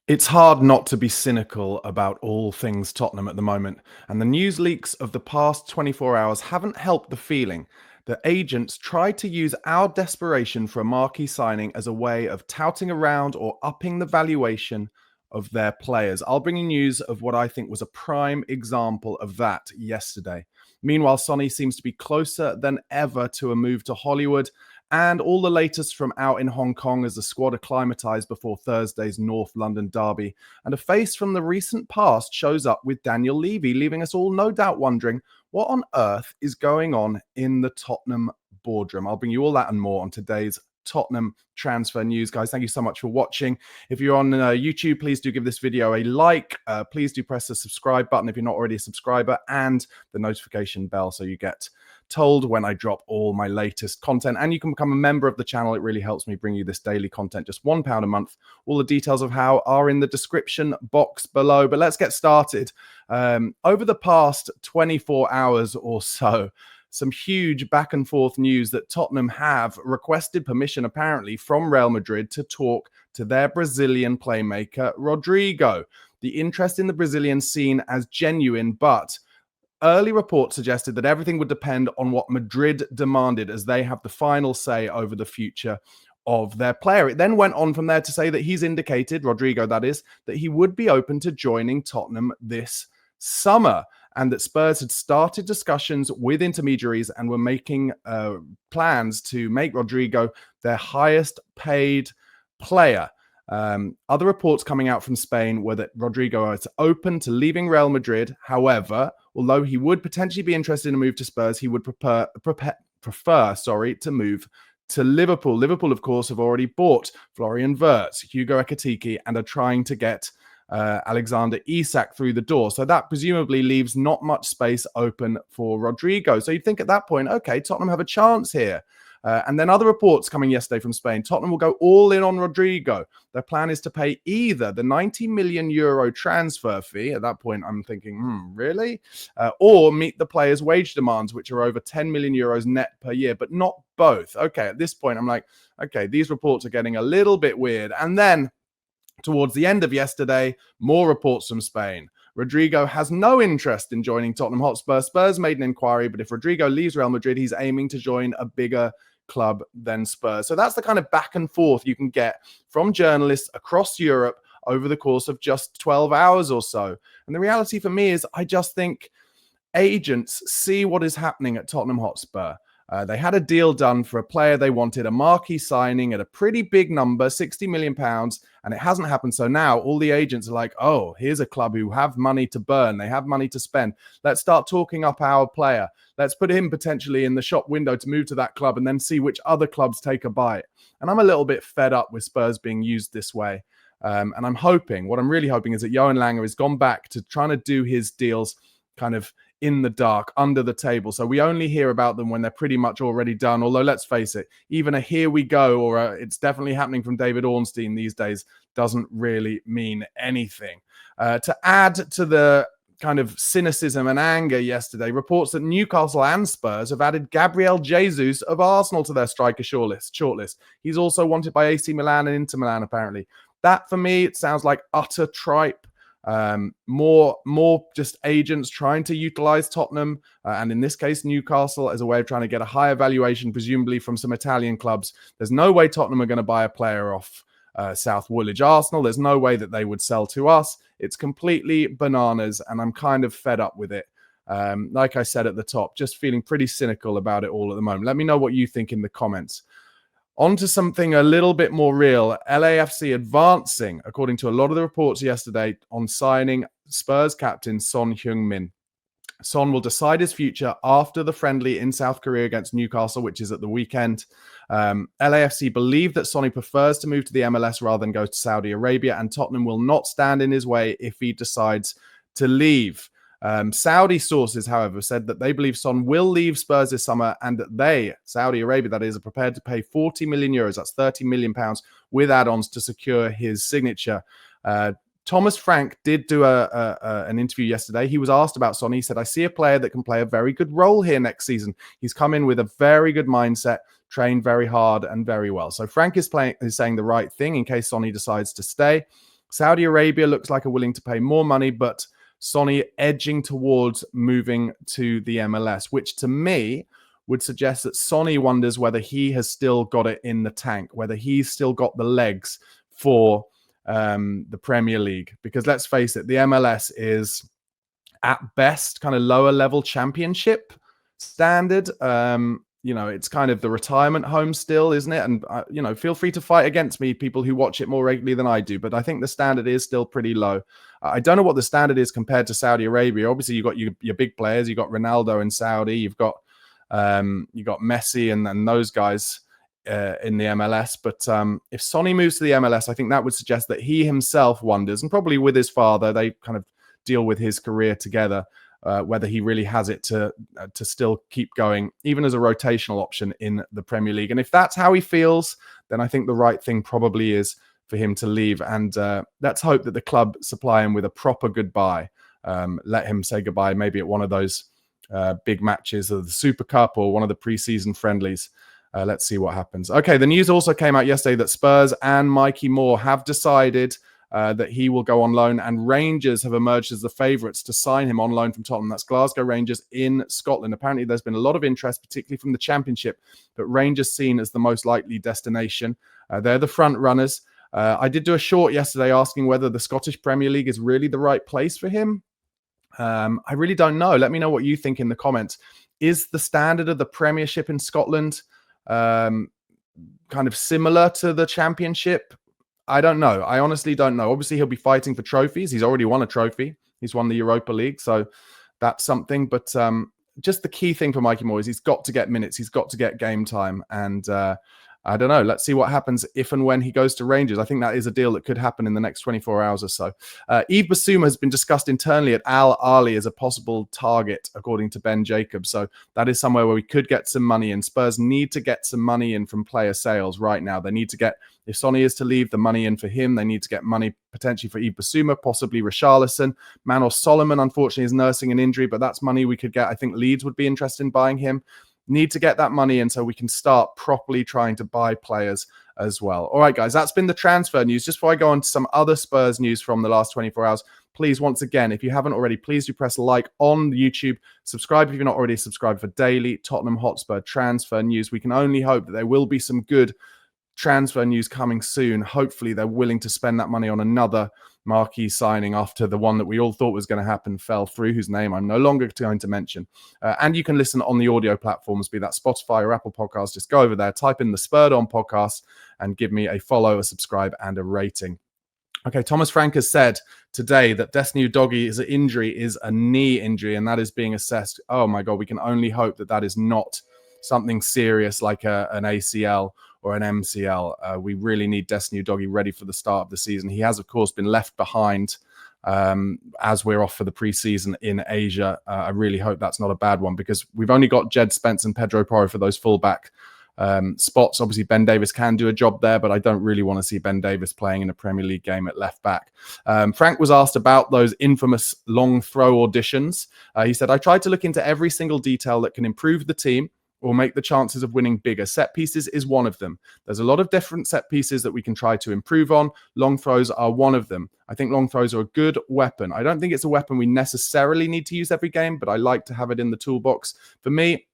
It's hard not to be cynical about all things Tottenham at the moment, and the news leaks of the past 24 hours haven't helped the feeling that agents tried to use our desperation for a marquee signing as a way of touting around or upping the valuation of their players. I'll bring you news of what I think was a prime example of that yesterday. Meanwhile, Sonny seems to be closer than ever to a move to Hollywood, and all the latest from out in Hong Kong as the squad acclimatized before Thursday's North London derby. And a face from the recent past shows up with Daniel Levy, leaving us all no doubt wondering what on earth is going on in the Tottenham boardroom. I'll bring you all that and more on today's Tottenham transfer news. Guys, thank you so much for watching. If you're on YouTube, please do give this video a like. Please do press the subscribe button if you're not already a subscriber, and the notification bell so you get told when I drop all my latest content. And you can become a member of the channel. It really helps me bring you this daily content, just £1 a month. All the details of how are in the description box below. But let's get started. Over the past 24 hours or so, some huge back and forth news that Tottenham have requested permission, apparently, from Real Madrid to talk to their Brazilian playmaker, Rodrigo. The interest in the Brazilian seen as genuine, but early reports suggested that everything would depend on what Madrid demanded, as they have the final say over the future of their player. It then went on from there to say that he's indicated, Rodrigo that is, that he would be open to joining Tottenham this summer, and that Spurs had started discussions with intermediaries and were making plans to make Rodrigo their highest paid player. Other reports coming out from Spain were that Rodrigo is open to leaving Real Madrid. However, although he would potentially be interested in a move to Spurs, he would prefer to move to Liverpool. Liverpool, of course, have already bought Florian Wirtz, Hugo Ekitike, and are trying to get Alexander Isak through the door. So that presumably leaves not much space open for Rodrigo. So you'd think at that point, okay, Tottenham have a chance here. And then other reports coming yesterday from Spain, Tottenham will go all in on Rodrigo. Their plan is to pay either the €90 million transfer fee. At that point, I'm thinking, really? Or meet the player's wage demands, which are over €10 million net per year, but not both. Okay, at this point, I'm like, okay, these reports are getting a little bit weird. And then towards the end of yesterday, more reports from Spain. Rodrigo has no interest in joining Tottenham Hotspur. Spurs made an inquiry, but if Rodrigo leaves Real Madrid, he's aiming to join a bigger club than Spurs. So that's the kind of back and forth you can get from journalists across Europe over the course of just 12 hours or so. And the reality for me is I just think agents see what is happening at Tottenham Hotspur. They had a deal done for a player they wanted, a marquee signing at a pretty big number, £60 million, and it hasn't happened. So now all the agents are like, oh, here's a club who have money to burn. They have money to spend. Let's start talking up our player. Let's put him potentially in the shop window to move to that club and then see which other clubs take a bite. And I'm a little bit fed up with Spurs being used this way. And I'm hoping, what I'm really hoping is that Johan Langer has gone back to trying to do his deals kind of in the dark, under the table. So we only hear about them when they're pretty much already done. Although, let's face it, even a here we go or a, it's definitely happening from David Ornstein these days doesn't really mean anything. To add to the kind of cynicism and anger yesterday, reports that Newcastle and Spurs have added Gabriel Jesus of Arsenal to their striker shortlist. He's also wanted by AC Milan and Inter Milan, apparently. That, for me, it sounds like utter tripe. More just agents trying to utilize Tottenham and in this case Newcastle as a way of trying to get a higher valuation, presumably from some Italian clubs. There's no way Tottenham are going to buy a player off South Woolwich Arsenal. There's no way that they would sell to us. It's completely bananas, and I'm kind of fed up with it. Like I said at the top, just feeling pretty cynical about it all at the moment. Let me know what you think in the comments. On to something a little bit more real. LAFC advancing, according to a lot of the reports yesterday, on signing Spurs captain Son Heung-min. Son will decide his future after the friendly in South Korea against Newcastle, which is at the weekend. LAFC believe that Sonny prefers to move to the MLS rather than go to Saudi Arabia, and Tottenham will not stand in his way if he decides to leave. Saudi sources, however, said that they believe Son will leave Spurs this summer and that they, Saudi Arabia that is, are prepared to pay €40 million, that's £30 million, with add-ons to secure his signature. Thomas Frank did do an interview yesterday. He was asked about Son. He said, I see a player that can play a very good role here next season. He's come in with a very good mindset, trained very hard and very well. So Frank is saying the right thing in case Sonny decides to stay. Saudi Arabia looks like are willing to pay more money, but Sonny edging towards moving to the MLS, which to me would suggest that Sonny wonders whether he has still got it in the tank, whether he's still got the legs for the Premier League. Because let's face it, the MLS is at best kind of lower level championship standard. It's kind of the retirement home still, isn't it? And feel free to fight against me, people who watch it more regularly than I do, but I think the standard is still pretty low. I don't know what the standard is compared to Saudi Arabia. Obviously, you've got your big players. You've got Ronaldo in Saudi. You've got Messi and those guys in the MLS. But if Sonny moves to the MLS, I think that would suggest that he himself wonders, and probably with his father, they kind of deal with his career together, whether he really has it to still keep going, even as a rotational option in the Premier League. And if that's how he feels, then I think the right thing probably is for him to leave. And let's hope that the club supply him with a proper goodbye. Let him say goodbye, maybe at one of those big matches of the Super Cup or one of the preseason friendlies. Let's see what happens. Okay, the news also came out yesterday that Spurs and Mikey Moore have decided that he will go on loan, and Rangers have emerged as the favourites to sign him on loan from Tottenham. That's Glasgow Rangers in Scotland. Apparently, there's been a lot of interest, particularly from the Championship, but Rangers seen as the most likely destination. They're the front runners. I did do a short yesterday asking whether the Scottish Premier League is really the right place for him. I really don't know. Let me know what you think in the comments. Is the standard of the Premiership in Scotland kind of similar to the Championship? I don't know. I honestly don't know. Obviously, he'll be fighting for trophies. He's already won a trophy. He's won the Europa League, so that's something. But just the key thing for Mikey Moore is he's got to get minutes. He's got to get game time. And I don't know. Let's see what happens if and when he goes to Rangers. I think that is a deal that could happen in the next 24 hours or so. Yves Bissouma has been discussed internally at Al Ahly as a possible target, according to Ben Jacobs. So that is somewhere where we could get some money in. Spurs need to get some money in from player sales right now. They need to get, if Sonny is to leave, the money in for him. They need to get money potentially for Yves Bissouma, possibly Richarlison. Manor Solomon, unfortunately, is nursing an injury, but that's money we could get. I think Leeds would be interested in buying him. Need to get that money in so we can start properly trying to buy players as well. All right, guys, that's been the transfer news. Just before I go on to some other Spurs news from the last 24 hours, please, once again, if you haven't already, please do press like on YouTube. Subscribe if you're not already subscribed for daily Tottenham Hotspur transfer news. We can only hope that there will be some good transfer news coming soon. Hopefully, they're willing to spend that money on another marquee signing after the one that we all thought was going to happen fell through, whose name I'm no longer going to mention. And you can listen on the audio platforms, be that Spotify or Apple Podcasts. Just go over there, type in the Spurred On podcast, and give me a follow, a subscribe, and a rating. Okay, Thomas Frank has said today that Destiny Udogi's injury is a knee injury, and that is being assessed. Oh my God, we can only hope that that is not something serious like an ACL or an MCL. We really need Destiny Udogie ready for the start of the season. He has, of course, been left behind as we're off for the preseason in Asia. I really hope that's not a bad one, because we've only got Jed Spence and Pedro Porro for those fullback spots. Obviously, Ben Davis can do a job there, but I don't really want to see Ben Davis playing in a Premier League game at left back. Frank was asked about those infamous long throw auditions. He said, I tried to look into every single detail that can improve the team or make the chances of winning bigger. Set pieces is one of them. There's a lot of different set pieces that we can try to improve on. Long throws are one of them. I think long throws are a good weapon. I don't think it's a weapon we necessarily need to use every game, but I like to have it in the toolbox. For me,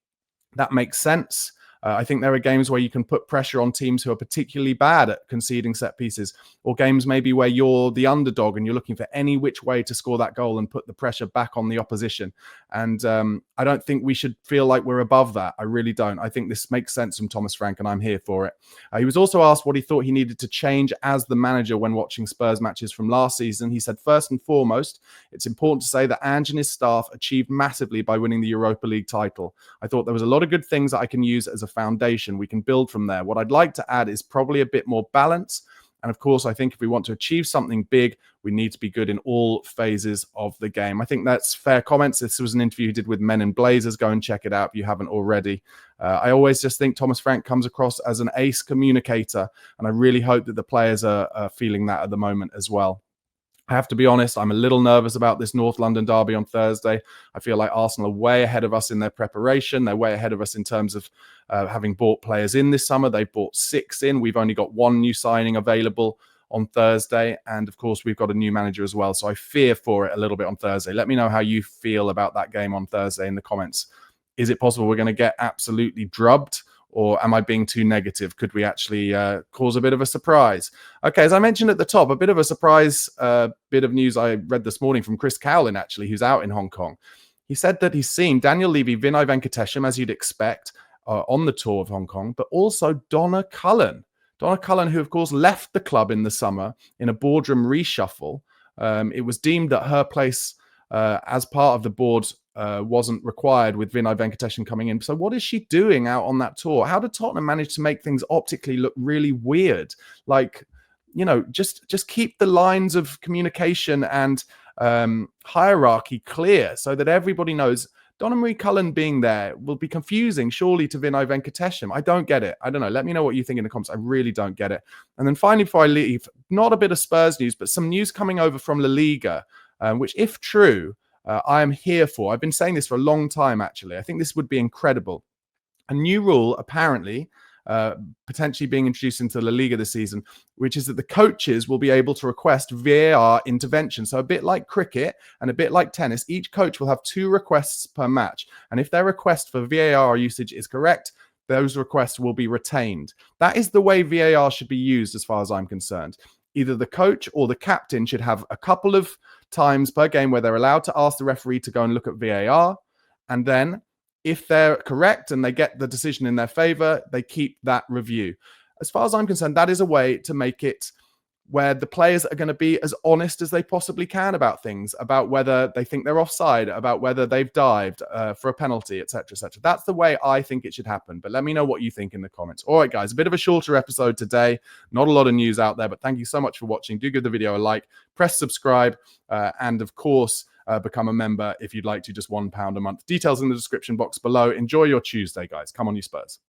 that makes sense. I think there are games where you can put pressure on teams who are particularly bad at conceding set pieces, or games maybe where you're the underdog and you're looking for any which way to score that goal and put the pressure back on the opposition. And I don't think we should feel like we're above that. I really don't. I think this makes sense from Thomas Frank, and I'm here for it. He was also asked what he thought he needed to change as the manager when watching Spurs matches from last season. He said, first and foremost, it's important to say that Ange and his staff achieved massively by winning the Europa League title. I thought there was a lot of good things that I can use as a foundation. We can build from there. What I'd like to add is probably a bit more balance. And of course, I think if we want to achieve something big, we need to be good in all phases of the game. I think that's fair comments. This was an interview he did with Men in Blazers. Go and check it out if you haven't already. I always just think Thomas Frank comes across as an ace communicator, and I really hope that the players are feeling that at the moment as well. I have to be honest, I'm a little nervous about this North London derby on Thursday. I feel like Arsenal are way ahead of us in their preparation. They're way ahead of us in terms of having bought players in this summer. They've bought 6 in. We've only got 1 new signing available on Thursday. And of course, we've got a new manager as well. So I fear for it a little bit on Thursday. Let me know how you feel about that game on Thursday in the comments. Is it possible we're going to get absolutely drubbed? Or am I being too negative? Could we actually cause a bit of a surprise? Okay, as I mentioned at the top, a bit of a surprise bit of news I read this morning from Chris Cowlin, actually, who's out in Hong Kong. He said that he's seen Daniel Levy, Vinay Venkatesham, as you'd expect, on the tour of Hong Kong, but also Donna Cullen. Donna Cullen, who, of course, left the club in the summer in a boardroom reshuffle. It was deemed that her place as part of the board wasn't required with Vinay Venkatesham coming in. So what is she doing out on that tour? How did Tottenham manage to make things optically look really weird? Like, you know, just keep the lines of communication and hierarchy clear so that everybody knows. Donna Marie Cullen being there will be confusing, surely, to Vinay Venkatesham. I don't get it. I don't know. Let me know what you think in the comments. I really don't get it. And then finally, before I leave, not a bit of Spurs news, but some news coming over from La Liga, which, if true, I am here for. I've been saying this for a long time, actually. I think this would be incredible. A new rule, apparently, potentially being introduced into La Liga this season, which is that the coaches will be able to request VAR intervention. So a bit like cricket and a bit like tennis, each coach will have 2 requests per match. And if their request for VAR usage is correct, those requests will be retained. That is the way VAR should be used as far as I'm concerned. Either the coach or the captain should have a couple of times per game where they're allowed to ask the referee to go and look at VAR. And then if they're correct and they get the decision in their favor, they keep that review. As far as I'm concerned, that is a way to make it where the players are going to be as honest as they possibly can about things, about whether they think they're offside, about whether they've dived for a penalty, etc., etc. That's the way I think it should happen. But let me know what you think in the comments. All right, guys, a bit of a shorter episode today. Not a lot of news out there, but thank you so much for watching. Do give the video a like, press subscribe, and of course, become a member if you'd like to, just £1 a month. Details in the description box below. Enjoy your Tuesday, guys. Come on, you Spurs.